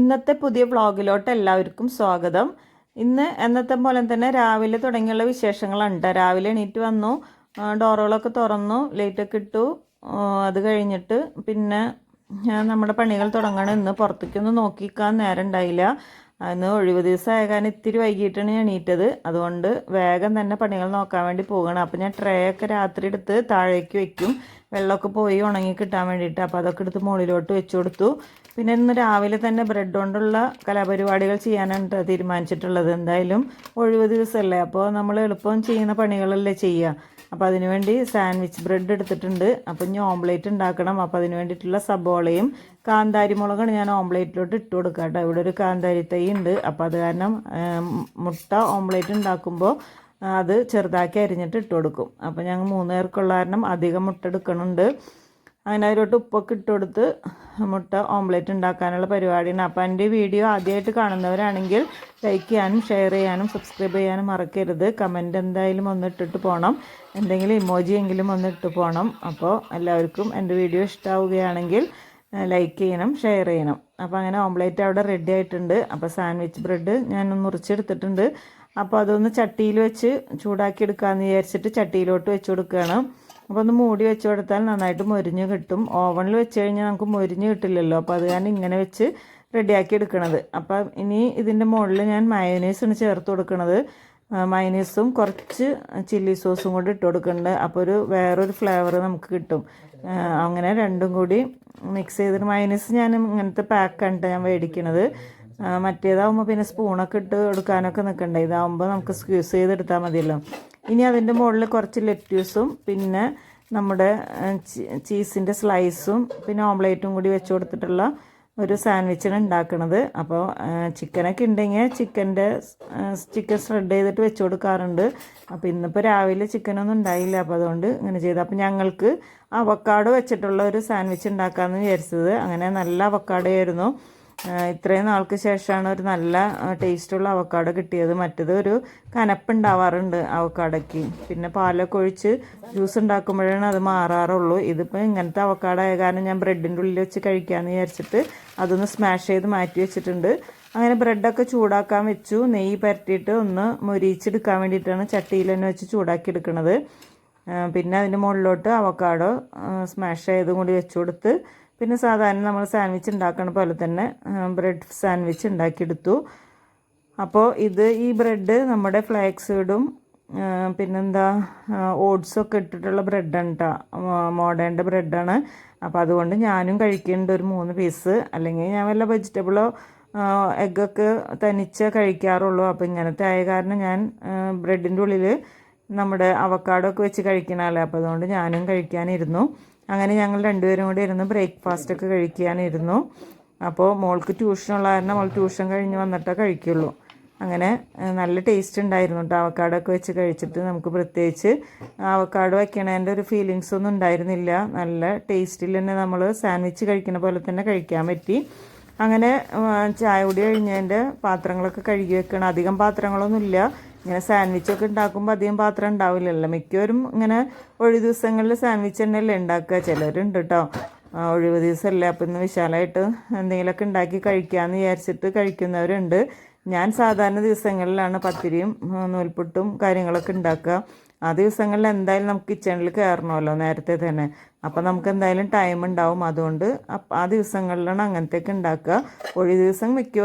ഇന്നത്തെ പുതിയ വ്ളോഗിലോട്ട് എല്ലാവർക്കും സ്വാഗതം. ഇന്ന് എന്നത്തെ പോലെ തന്നെ രാവിലെ തുടങ്ങിയുള്ള വിശേഷങ്ങളുണ്ട്. രാവിലെ എണീറ്റ് വന്നു, ഡോറുകളൊക്കെ തുറന്നു, ലൈറ്റൊക്കെ ഇട്ടു. അത് കഴിഞ്ഞിട്ട് പിന്നെ നമ്മുടെ പണികൾ തുടങ്ങണം. ഇന്ന് പുറത്തേക്കൊന്നും നോക്കിക്കാൻ നേരം ഉണ്ടായില്ല. അന്ന് ഒഴിവ് ദിവസമായ കാരണം ഇത്തിരി വൈകിട്ടാണ് ഞാൻ എണീറ്റത്. അതുകൊണ്ട് വേഗം തന്നെ പണികൾ നോക്കാൻ വേണ്ടി പോകണം. അപ്പോൾ ഞാൻ ട്രേ ഒക്കെ രാത്രി എടുത്ത് താഴേക്ക് വെക്കും, വെള്ളമൊക്കെ പോയി ഉണങ്ങി കിട്ടാൻ വേണ്ടിയിട്ട്. അപ്പോൾ അതൊക്കെ എടുത്ത് മുകളിലോട്ട് വെച്ച് കൊടുത്തു. പിന്നെ ഇന്ന് രാവിലെ തന്നെ ബ്രെഡ് കൊണ്ടുള്ള കലാപരിപാടികൾ ചെയ്യാനാണ് തീരുമാനിച്ചിട്ടുള്ളത്. എന്തായാലും ഒഴിവ് ദിവസമല്ലേ, അപ്പോൾ നമ്മൾ എളുപ്പം ചെയ്യുന്ന പണികളല്ലേ ചെയ്യുക. അപ്പോൾ അതിനുവേണ്ടി സാൻഡ്വിച്ച് ബ്രെഡ് എടുത്തിട്ടുണ്ട്. അപ്പോൾ ഇനി ഓംലേറ്റ് ഉണ്ടാക്കണം. അപ്പോൾ അതിന് വേണ്ടിയിട്ടുള്ള സബോളയും കാന്താരി മുളകാണ് ഞാൻ ഓംലേറ്റിലോട്ട് ഇട്ട് കൊടുക്കുക കേട്ടോ. ഇവിടെ ഒരു കാന്താരി തൈ ഉണ്ട്. അപ്പോൾ അത് കാരണം മുട്ട ഓംലേറ്റ് ഉണ്ടാക്കുമ്പോൾ അത് ചെറുതാക്കി അരിഞ്ഞിട്ട് ഇട്ട് കൊടുക്കും. അപ്പോൾ ഞങ്ങൾ 3 പേർക്കുള്ള കാരണം അധികം മുട്ട എടുക്കണുണ്ട്. അങ്ങനെ അതിലോട്ട് ഉപ്പൊക്കെ ഇട്ട് കൊടുത്ത് മുട്ട ഓംലേറ്റ് ഉണ്ടാക്കാനുള്ള പരിപാടിയാണ്. അപ്പോൾ എൻ്റെ വീഡിയോ ആദ്യമായിട്ട് കാണുന്നവരാണെങ്കിൽ ലൈക്ക് ചെയ്യാനും ഷെയർ ചെയ്യാനും സബ്സ്ക്രൈബ് ചെയ്യാനും മറക്കരുത്. കമൻറ്റ് എന്തായാലും ഒന്ന് ഇട്ടിട്ട് പോകണം, എന്തെങ്കിലും ഇമോജി എങ്കിലും ഒന്ന് ഇട്ട് പോകണം. അപ്പോൾ എല്ലാവർക്കും എൻ്റെ വീഡിയോ ഇഷ്ടമാവുകയാണെങ്കിൽ ലൈക്ക് ചെയ്യണം, ഷെയർ ചെയ്യണം. അപ്പോൾ അങ്ങനെ ഓംലേറ്റ് അവിടെ റെഡി ആയിട്ടുണ്ട്. അപ്പോൾ സാൻഡ്വിച്ച് ബ്രെഡ് ഞാൻ മുറിച്ചെടുത്തിട്ടുണ്ട്. അപ്പോൾ അതൊന്ന് ചട്ടിയിൽ വെച്ച് ചൂടാക്കി എടുക്കാമെന്ന് വിചാരിച്ചിട്ട് ചട്ടിയിലോട്ട് വെച്ച് കൊടുക്കുകയാണ്. അപ്പോൾ ഒന്ന് മൂടി വെച്ച് കൊടുത്താൽ നന്നായിട്ട് മൊരിഞ്ഞ് കിട്ടും. ഓവണിൽ വെച്ച് കഴിഞ്ഞാൽ നമുക്ക് മൊരിഞ്ഞ് കിട്ടില്ലല്ലോ. അപ്പോൾ അത് കാരണം ഇങ്ങനെ വെച്ച് റെഡിയാക്കി എടുക്കണത്. അപ്പം ഇനി ഇതിൻ്റെ മുകളിൽ ഞാൻ മയോനൈസാണ് ചേർത്ത് കൊടുക്കുന്നത്. മയോനൈസും കുറച്ച് ചില്ലി സോസും കൂടി ഇട്ട് കൊടുക്കുന്നുണ്ട്. അപ്പോൾ വേറൊരു ഫ്ലേവർ നമുക്ക് കിട്ടും. അങ്ങനെ രണ്ടും കൂടി മിക്സ് ചെയ്തിട്ട് മയോനൈസ് ഞാൻ ഇങ്ങനത്തെ പാക്കാണ് ഞാൻ മേടിക്കണത്. മറ്റേതാവുമ്പോൾ പിന്നെ സ്പൂണൊക്കെ ഇട്ട് കൊടുക്കാനൊക്കെ നിൽക്കണ്ടേ. ഇതാവുമ്പോൾ നമുക്ക് സ്ക്യൂസ് ചെയ്തെടുത്താൽ മതിയല്ലോ. ഇനി അതിൻ്റെ മുകളിൽ കുറച്ച് ലെറ്റ്യൂസും പിന്നെ നമ്മുടെ ചീസിൻ്റെ സ്ലൈസും പിന്നെ ഓംലേറ്റും കൂടി വെച്ച് കൊടുത്തിട്ടുള്ള ഒരു സാൻഡ്വിച്ചാണ് ഉണ്ടാക്കുന്നത്. അപ്പോൾ ചിക്കനൊക്കെ ഉണ്ടെങ്കിൽ ചിക്കൻ ഷ്രെഡ് ചെയ്തിട്ട് വെച്ച് കൊടുക്കാറുണ്ട്. അപ്പോൾ ഇന്നിപ്പോൾ രാവിലെ ചിക്കനൊന്നും ഉണ്ടായില്ല, അപ്പോൾ അതുകൊണ്ട് ഇങ്ങനെ ചെയ്തു. അപ്പോൾ ഞങ്ങൾക്ക് അവക്കാഡോ വെച്ചിട്ടുള്ള ഒരു സാൻഡ്വിച്ച് ഉണ്ടാക്കാമെന്ന് വിചാരിച്ചത്. അങ്ങനെ നല്ല അവക്കാഡോ ആയിരുന്നു. ഇത്രയും നാൾക്ക് ശേഷമാണ് ഒരു നല്ല ടേസ്റ്റുള്ള അവക്കാഡോ കിട്ടിയത്. മറ്റേത് ഒരു കനപ്പുണ്ടാവാറുണ്ട് അവക്കാഡോയ്ക്ക്. പിന്നെ പാലൊക്കെ ഒഴിച്ച് ജ്യൂസ് ഉണ്ടാക്കുമ്പോഴാണ് അത് മാറാറുള്ളൂ. ഇതിപ്പോൾ ഇങ്ങനത്തെ അവക്കാഡോ ആയ കാരണം ഞാൻ ബ്രെഡിൻ്റെ ഉള്ളിൽ വെച്ച് കഴിക്കാമെന്ന് വിചാരിച്ചിട്ട് അതൊന്ന് സ്മാഷ് ചെയ്ത് മാറ്റി വെച്ചിട്ടുണ്ട്. അങ്ങനെ ബ്രെഡൊക്കെ ചൂടാക്കാൻ വെച്ചു. നെയ്യ് പരട്ടിയിട്ട് ഒന്ന് മൊരിച്ചെടുക്കാൻ വേണ്ടിയിട്ടാണ് ചട്ടിയിൽ തന്നെ വെച്ച് ചൂടാക്കി എടുക്കുന്നത്. പിന്നെ അതിൻ്റെ മുകളിലോട്ട് അവക്കാഡോ സ്മാഷ് ചെയ്തും കൂടി വെച്ച് കൊടുത്ത് പിന്നെ സാധാരണ നമ്മൾ സാൻഡ്വിച്ച് ഉണ്ടാക്കണ പോലെ തന്നെ ബ്രെഡ് സാൻഡ്വിച്ച് ഉണ്ടാക്കിയെടുത്തു. അപ്പോൾ ഈ ബ്രെഡ് നമ്മുടെ ഫ്ലാക്സ് സീഡും പിന്നെന്താ ഓട്സൊക്കെ ഇട്ടിട്ടുള്ള ബ്രെഡാണ് കേട്ടോ. മോഡേണിൻ്റെ ബ്രെഡാണ്. അപ്പോൾ അതുകൊണ്ട് ഞാനും കഴിക്കുന്നുണ്ട് ഒരു 3 പീസ്. അല്ലെങ്കിൽ ഞാൻ വല്ല വെജിറ്റബിളോ എഗ്ഗൊക്കെ തനിച്ച് കഴിക്കാറുള്ളൂ. അപ്പോൾ ഇങ്ങനത്തെ ആയ കാരണം ഞാൻ ബ്രെഡിൻ്റെ ഉള്ളിൽ നമ്മുടെ അവക്കാഡോ ഒക്കെ വെച്ച് കഴിക്കണമല്ലോ. അപ്പോൾ അതുകൊണ്ട് ഞാനും കഴിക്കാനിരുന്നു. അങ്ങനെ ഞങ്ങൾ രണ്ടുപേരും കൂടി ഇരുന്ന് ബ്രേക്ക്ഫാസ്റ്റൊക്കെ കഴിക്കാനിരുന്നു. അപ്പോൾ മോൾക്ക് ട്യൂഷനുള്ള കാരണം മോൾ ട്യൂഷൻ കഴിഞ്ഞ് വന്നിട്ടേ കഴിക്കുള്ളൂ. അങ്ങനെ നല്ല ടേസ്റ്റ് ഉണ്ടായിരുന്നു കേട്ടോ. അവക്കാഡോ ഒക്കെ വെച്ച് കഴിച്ചിട്ട് നമുക്ക് പ്രത്യേകിച്ച് അവക്കാഡോ വയ്ക്കണതിൻ്റെ ഒരു ഫീലിങ്സ് ഒന്നും ഉണ്ടായിരുന്നില്ല. നല്ല ടേസ്റ്റിൽ തന്നെ നമ്മൾ സാൻഡ്വിച്ച് കഴിക്കുന്ന പോലെ തന്നെ കഴിക്കാൻ പറ്റി. അങ്ങനെ ചായ കുടി കഴിഞ്ഞതിൻ്റെ പാത്രങ്ങളൊക്കെ കഴുകി വെക്കണം. അധികം പാത്രങ്ങളൊന്നുമില്ല. ഇങ്ങനെ സാൻഡ്വിച്ചൊക്കെ ഉണ്ടാക്കുമ്പോൾ അധികം പാത്രം ഉണ്ടാവില്ലല്ലോ. മിക്കവരും ഇങ്ങനെ ഒഴിവ് ദിവസങ്ങളിൽ സാൻഡ്വിച്ച് തന്നെയല്ലേ ഉണ്ടാക്കുക. ചിലരുണ്ട് കേട്ടോ ഒഴിവ് ദിവസമല്ലേ, അപ്പോൾ ഇന്ന് വിശാലമായിട്ട് എന്തെങ്കിലുമൊക്കെ ഉണ്ടാക്കി കഴിക്കാമെന്ന് വിചാരിച്ചിട്ട് കഴിക്കുന്നവരുണ്ട്. ഞാൻ സാധാരണ ദിവസങ്ങളിലാണ് പത്തിരിയും നൂൽപുട്ടും കാര്യങ്ങളൊക്കെ ഉണ്ടാക്കുക. ആ ദിവസങ്ങളിൽ എന്തായാലും നമുക്ക് കിച്ചണിൽ കയറണമല്ലോ നേരത്തെ തന്നെ. അപ്പോൾ നമുക്ക് എന്തായാലും ടൈം ഉണ്ടാവും. അതുകൊണ്ട് ആ ദിവസങ്ങളിലാണ് അങ്ങനത്തെയൊക്കെ ഉണ്ടാക്കുക. ഒഴിവ് ദിവസം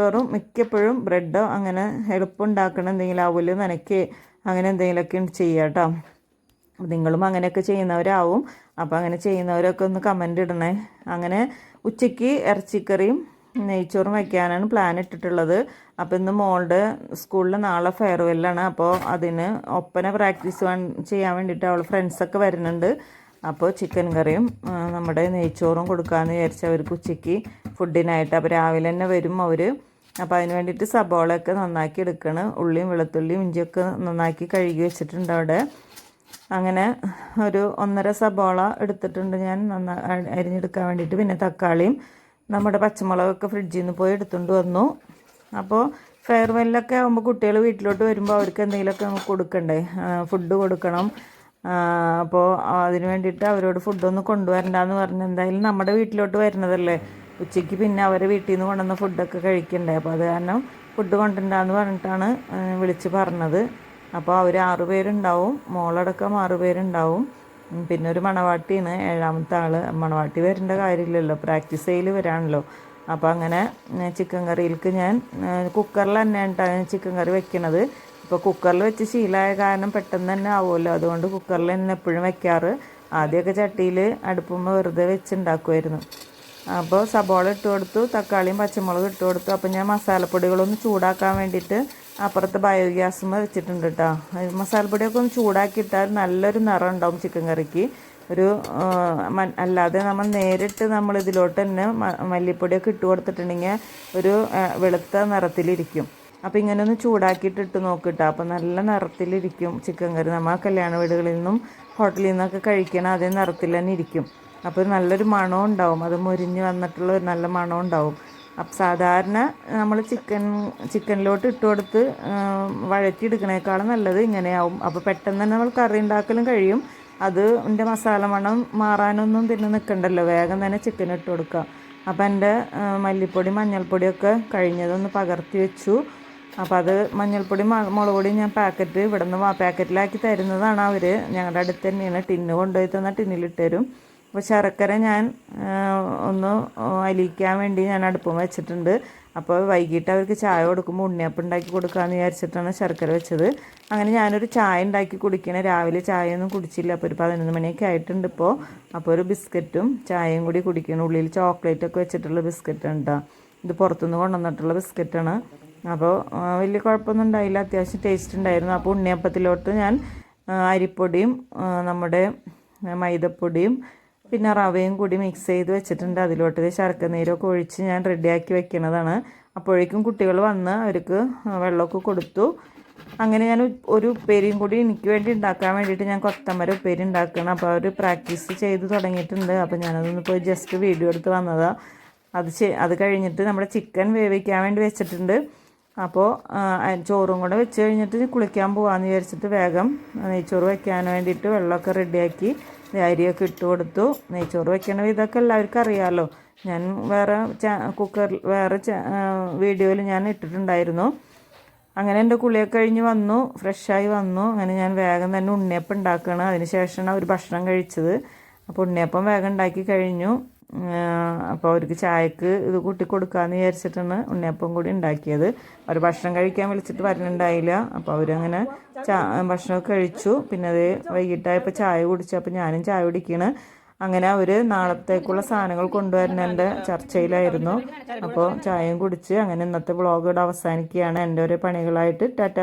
മിക്കപ്പോഴും ബ്രെഡോ അങ്ങനെ എളുപ്പം ഉണ്ടാക്കണം എന്തെങ്കിലും അവല് നനയ്ക്ക് അങ്ങനെ എന്തെങ്കിലുമൊക്കെ ചെയ്യുക കേട്ടോ. നിങ്ങളും അങ്ങനെയൊക്കെ ചെയ്യുന്നവരാവും. അപ്പോൾ അങ്ങനെ ചെയ്യുന്നവരൊക്കെ ഒന്ന് കമൻ്റ് ഇടണേ. അങ്ങനെ ഉച്ചയ്ക്ക് ഇറച്ചിക്കറിയും നെയ്ച്ചോറും വയ്ക്കാനാണ് പ്ലാൻ ഇട്ടിട്ടുള്ളത്. അപ്പോൾ ഇന്ന് മോളുടെ സ്കൂളിൽ നാളെ ഫെയർവെല്ലാണ്. അപ്പോൾ അതിന് ഒപ്പന പ്രാക്ടീസ് ചെയ്യാൻ വേണ്ടിയിട്ട് അവൾ ഫ്രണ്ട്സൊക്കെ വരുന്നുണ്ട്. അപ്പോൾ ചിക്കൻ കറിയും നമ്മുടെ നെയ്ച്ചോറും കൊടുക്കാമെന്ന് വിചാരിച്ച് അവർക്ക് ഉച്ചയ്ക്ക് ഫുഡിനായിട്ട്. അപ്പോൾ രാവിലെ തന്നെ വരും അവർ. അപ്പോൾ അതിന് വേണ്ടിയിട്ട് സബോളയൊക്കെ നന്നാക്കി എടുക്കണം. ഉള്ളിയും വെളുത്തുള്ളിയും ഇഞ്ചിയൊക്കെ നന്നാക്കി കഴുകി വെച്ചിട്ടുണ്ട് അവിടെ. അങ്ങനെ ഒരു 1.5 സബോള എടുത്തിട്ടുണ്ട് ഞാൻ അരിഞ്ഞെടുക്കാൻ വേണ്ടിയിട്ട്. പിന്നെ തക്കാളിയും നമ്മുടെ പച്ചമുളകൊക്കെ ഫ്രിഡ്ജിൽ നിന്ന് പോയി എടുത്തുകൊണ്ട് വന്നു. അപ്പോൾ ഫെയർവെല്ലൊക്കെ ആകുമ്പോൾ കുട്ടികൾ വീട്ടിലോട്ട് വരുമ്പോൾ അവർക്ക് എന്തെങ്കിലുമൊക്കെ നമുക്ക് കൊടുക്കണ്ടേ, ഫുഡ് കൊടുക്കണം. അപ്പോൾ അതിന് വേണ്ടിയിട്ട് അവരോട് ഫുഡൊന്നും കൊണ്ടുവരണ്ടെന്ന് പറഞ്ഞ് എന്തായാലും നമ്മുടെ വീട്ടിലോട്ട് വരുന്നതല്ലേ, ഉച്ചയ്ക്ക് പിന്നെ അവരെ വീട്ടിൽ നിന്ന് കൊണ്ടുവന്ന ഫുഡൊക്കെ കഴിക്കണ്ടേ. അപ്പോൾ അത് കാരണം ഫുഡ് കൊണ്ടുവരണ്ടാന്ന് പറഞ്ഞിട്ടാണ് വിളിച്ച് പറഞ്ഞത്. അപ്പോൾ അവർ 6 പേരുണ്ടാവും, മോളടക്കം 6 പേരുണ്ടാവും. പിന്നെ ഒരു മണവാട്ടിയാണ് 7ാമത്തെ ആൾ. മണവാട്ടി വരേണ്ട കാര്യമില്ലല്ലോ, പ്രാക്ടീസ് ചെയ്യൽ വരാണല്ലോ. അപ്പോൾ അങ്ങനെ ചിക്കൻ കറിയിലേക്ക് ഞാൻ കുക്കറിൽ തന്നെയാണ് ചിക്കൻ കറി വെക്കണത്. ഇപ്പോൾ കുക്കറിൽ വെച്ച് ശീലമായ കാരണം പെട്ടെന്ന് തന്നെ ആവുമല്ലോ, അതുകൊണ്ട് കുക്കറിൽ തന്നെ എപ്പോഴും വെക്കാറ്. ആദ്യമൊക്കെ ചട്ടിയിൽ അടുപ്പുമ്പോൾ വെറുതെ വെച്ചുണ്ടാക്കുമായിരുന്നു. അപ്പോൾ സബോള ഇട്ട് കൊടുത്തു, തക്കാളിയും പച്ചമുളകും ഇട്ട് കൊടുത്തു. അപ്പോൾ ഞാൻ മസാലപ്പൊടികളൊന്ന് ചൂടാക്കാൻ വേണ്ടിയിട്ട് അപ്പുറത്ത് ബയോഗ്യാസും വെച്ചിട്ടുണ്ട് കേട്ടോ. മസാലപ്പൊടിയൊക്കെ ഒന്ന് ചൂടാക്കിയിട്ടാൽ നല്ലൊരു നിറം ഉണ്ടാവും ചിക്കൻ കറിക്ക്. ഒരു അല്ലാതെ നമ്മൾ നേരിട്ട് നമ്മൾ ഇതിലോട്ട് തന്നെ മല്ലിപ്പൊടിയൊക്കെ ഇട്ട് കൊടുത്തിട്ടുണ്ടെങ്കിൽ ഒരു വെളുത്ത നിറത്തിലിരിക്കും. അപ്പോൾ ഇങ്ങനെ ഒന്ന് ചൂടാക്കിയിട്ട് ഇട്ട് നോക്കിട്ടോ. അപ്പോൾ നല്ല നിറത്തിലിരിക്കും ചിക്കൻ കറി. നമ്മൾ കല്യാണ വീടുകളിൽ നിന്നും ഹോട്ടലിൽ നിന്നൊക്കെ കഴിക്കണം അതേ നിറത്തിൽ തന്നെ ഇരിക്കും. അപ്പോൾ നല്ലൊരു മണവും ഉണ്ടാവും, അത് മുരിഞ്ഞ് വന്നിട്ടുള്ള ഒരു നല്ല മണവും ഉണ്ടാവും. അപ്പം സാധാരണ നമ്മൾ ചിക്കനിലോട്ട് ഇട്ട് കൊടുത്ത് വഴറ്റിയെടുക്കണേക്കാളും നല്ലത് ഇങ്ങനെയാവും. അപ്പോൾ പെട്ടെന്ന് തന്നെ നമ്മൾ കറി ഉണ്ടാക്കലും കഴിയും. അത് എൻ്റെ മസാല മണം മാറാനൊന്നും പിന്നെ നിൽക്കണ്ടല്ലോ, വേഗം തന്നെ ചിക്കൻ ഇട്ട് കൊടുക്കുക. അപ്പോൾ എൻ്റെ മല്ലിപ്പൊടി മഞ്ഞൾപ്പൊടിയൊക്കെ കഴിഞ്ഞതൊന്ന് പകർത്തി വെച്ചു. അപ്പോൾ അത് മഞ്ഞൾപ്പൊടി മുളക് പൊടി ഞാൻ പാക്കറ്റ് ഇവിടെ നിന്ന് പാക്കറ്റിലാക്കി തരുന്നതാണ് അവർ. ഞങ്ങളുടെ അടുത്ത് തന്നെയാണ്, ടിന്ന് കൊണ്ടുപോയി തന്നാൽ ടിന്നിലിട്ട് തരും. അപ്പോൾ ശർക്കര ഞാൻ ഒന്ന് അലിയിക്കാൻ വേണ്ടി ഞാൻ അടുപ്പം വെച്ചിട്ടുണ്ട്. അപ്പോൾ വൈകിട്ട് അവർക്ക് ചായ കൊടുക്കുമ്പോൾ ഉണ്ണിയപ്പം ഉണ്ടാക്കി കൊടുക്കാമെന്ന് വിചാരിച്ചിട്ടാണ് ശർക്കര വെച്ചത്. അങ്ങനെ ഞാനൊരു ചായ ഉണ്ടാക്കി കുടിക്കണേ. രാവിലെ ചായയൊന്നും കുടിച്ചില്ല, അപ്പോൾ ഒരു 11 മണിയൊക്കെ ആയിട്ടുണ്ട് ഇപ്പോൾ. അപ്പോൾ ഒരു ബിസ്ക്കറ്റും ചായയും കൂടി കുടിക്കണം. ഉള്ളിൽ ചോക്ലേറ്റൊക്കെ വെച്ചിട്ടുള്ള ബിസ്ക്കറ്റ് ഉണ്ട്. ഇത് പുറത്തുനിന്ന് കൊണ്ടുവന്നിട്ടുള്ള ബിസ്ക്കറ്റാണ്. അപ്പോൾ വലിയ കുഴപ്പമൊന്നും ഉണ്ടായില്ല, അത്യാവശ്യം ടേസ്റ്റ് ഉണ്ടായിരുന്നു. അപ്പോൾ ഉണ്ണിയപ്പത്തിലോട്ട് ഞാൻ അരിപ്പൊടിയും നമ്മുടെ മൈദപ്പൊടിയും പിന്നെ റവയും കൂടി മിക്സ് ചെയ്ത് വെച്ചിട്ടുണ്ട്. അതിലോട്ട് ശർക്കര നീരൊക്കെ ഒഴിച്ച് ഞാൻ റെഡിയാക്കി വെക്കുന്നതാണ്. അപ്പോഴേക്കും കുട്ടികൾ വന്ന് അവർക്ക് വെള്ളമൊക്കെ കൊടുത്തു. അങ്ങനെ ഞാൻ ഒരു ഉപ്പേരിയും കൂടി എനിക്ക് വേണ്ടി ഉണ്ടാക്കാൻ വേണ്ടിയിട്ട് ഞാൻ കൊത്തമര ഉപ്പേരി ഉണ്ടാക്കണം. അപ്പോൾ അവർ പ്രാക്ടീസ് ചെയ്ത് തുടങ്ങിയിട്ടുണ്ട്. അപ്പോൾ ഞാനതൊന്ന് പോയി ജസ്റ്റ് വീഡിയോ എടുത്ത് വന്നതാണ്. അത് കഴിഞ്ഞിട്ട് നമ്മുടെ ചിക്കൻ വേവിക്കാൻ വേണ്ടി വെച്ചിട്ടുണ്ട്. അപ്പോൾ ചോറും കൂടെ വെച്ച് കഴിഞ്ഞിട്ട് കുളിക്കാൻ പോകാമെന്ന് വിചാരിച്ചിട്ട് വേഗം നെയ്ച്ചോറ് വെക്കാൻ വേണ്ടിയിട്ട് വെള്ളമൊക്കെ റെഡിയാക്കി അരിയൊക്കെ ഇട്ട് കൊടുത്തു. നെയ്ച്ചോറ് വെക്കണ ഇതൊക്കെ എല്ലാവർക്കും അറിയാമല്ലോ. ഞാൻ വേറെ വീഡിയോയിൽ ഞാൻ ഇട്ടിട്ടുണ്ടായിരുന്നു. അങ്ങനെ എൻ്റെ കുളിയൊക്കെ കഴിഞ്ഞ് വന്നു, ഫ്രഷായി വന്നു. അങ്ങനെ ഞാൻ വേഗം തന്നെ ഉണ്ണിയപ്പം ഉണ്ടാക്കുകയാണ്. അതിന് ശേഷമാണ് അവർ ഭക്ഷണം കഴിച്ചത്. അപ്പോൾ ഉണ്ണിയപ്പം വേഗം ഉണ്ടാക്കി കഴിഞ്ഞു. അപ്പോൾ അവർക്ക് ചായക്ക് ഇത് കൂട്ടി കൊടുക്കാമെന്ന് വിചാരിച്ചിട്ടാണ് ഉണ്ണിയപ്പം കൂടി ഉണ്ടാക്കിയത്. അവർ ഭക്ഷണം കഴിക്കാൻ വിളിച്ചിട്ട് വരുന്നുണ്ടായില്ല. അപ്പോൾ അവരങ്ങനെ ഭക്ഷണമൊക്കെ കഴിച്ചു. പിന്നെ അത് വൈകിട്ടായപ്പോൾ ചായ കുടിച്ചു. അപ്പോൾ ഞാനും ചായ കുടിക്കുകയാണ്. അങ്ങനെ അവർ നാളത്തേക്കുള്ള സാധനങ്ങൾ കൊണ്ടുവരുന്നതിൻ്റെ ചർച്ചയിലായിരുന്നു. അപ്പോൾ ചായയും കുടിച്ച് അങ്ങനെ ഇന്നത്തെ വ്ളോഗ് ഇവിടെ അവസാനിക്കുകയാണ്. എൻ്റെ ഓരോ പണികളായിട്ട് ടാറ്റ.